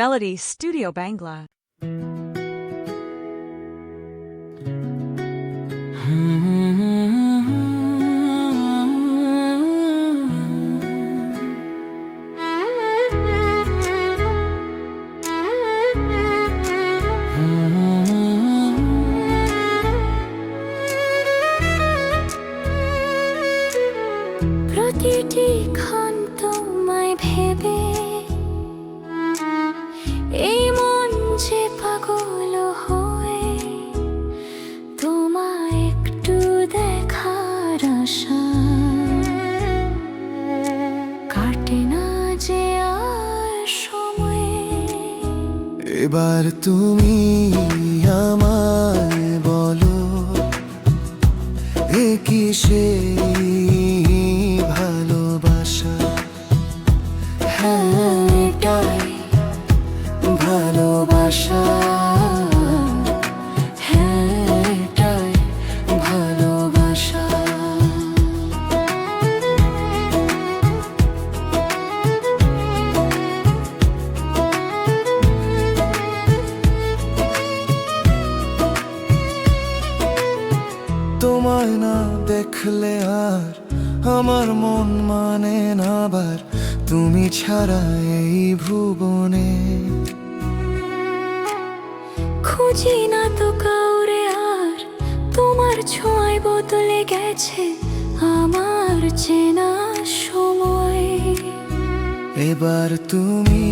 Melody Studio Bangla. প্রতিটি ক্ষণ তোমায় ভেবে এই মন যে পাগল হয়ে তোমায় একটু দেখার আশা কাটে না যে আর সময়ে। এবার তুমি আমায় বলো, এ কি সেই ভালোবাসা? হ্যাঁ, এটাই ভালোবাসা। হ্যাঁ, এটাই ভালোবাসা। তোমায় না দেখলে আর আমার মন মানে না, বার তুমি ছাড়া এই ভুবনে। খুঁজি না তো কাউরে আর, তোমার ছোঁয়ায় বদলে গেছে আমার চেনা সময়। এবার তুমি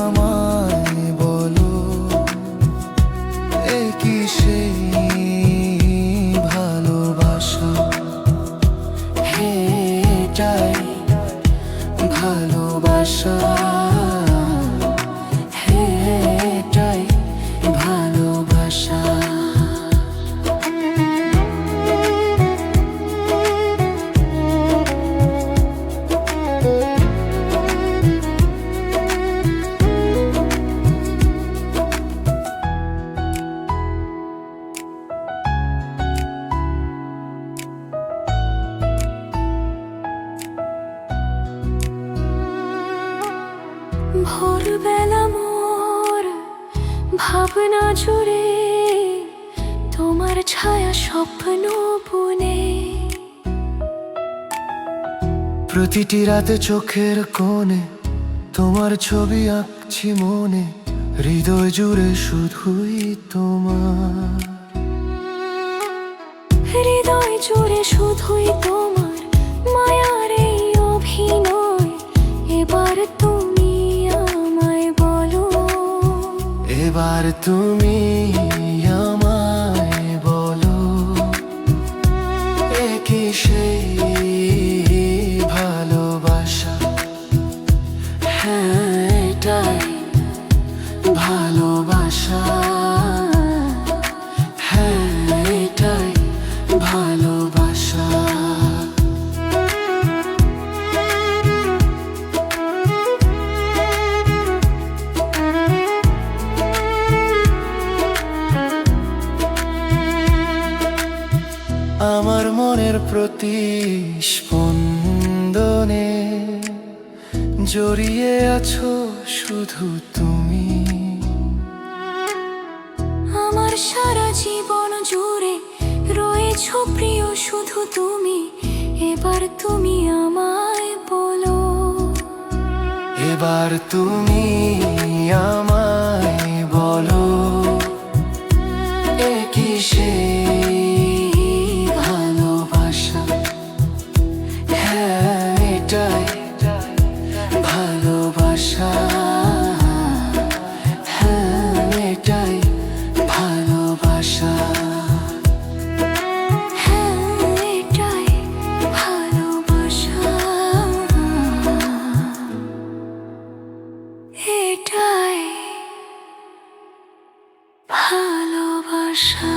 আমায় বলো, এ কি সেই ভালোবাসা? হ্যাঁ, এটাই ভালোবাসা। হ্যাঁ, এটাই ভালোবাসা। ভোরবেলা মোর ভাবনা জুড়ে তোমার ছায়া স্বপ্ন বুনে। প্রতিটি রাতে চোখের কোণে তোমার ছবি আঁকছি মনে, হৃদয় জুড়ে শুধুই তোমার। হৃদয় জুড়ে শুধুই তোমার মায়ার এই অভিনয়। এবার তুমি আমায় বলো, এবার তুমি আমায় বলো, এ কি সেই ভালোবাসা? হ্যাঁ, এটাই ভালোবাসা। হ্যাঁ, এটাই ভালোবাসা। আমার মনের প্রতি স্পন্দনে জড়িয়ে আছো শুধু তুমি। আমার সারা জীবন জুড়ে রয়েছ প্রিয় শুধু তুমি। এবার তুমি আমায় বলো, এবার তুমি আমায় বলো, এ কি সেই ভালোবাসা? হ্যাঁ, এটাই ভালোবাসা। হ্যাঁ, এটাই ভালোবাসা। হ্যাঁ, এটাই ভালোবাসা। এটাই ভালোবাসা।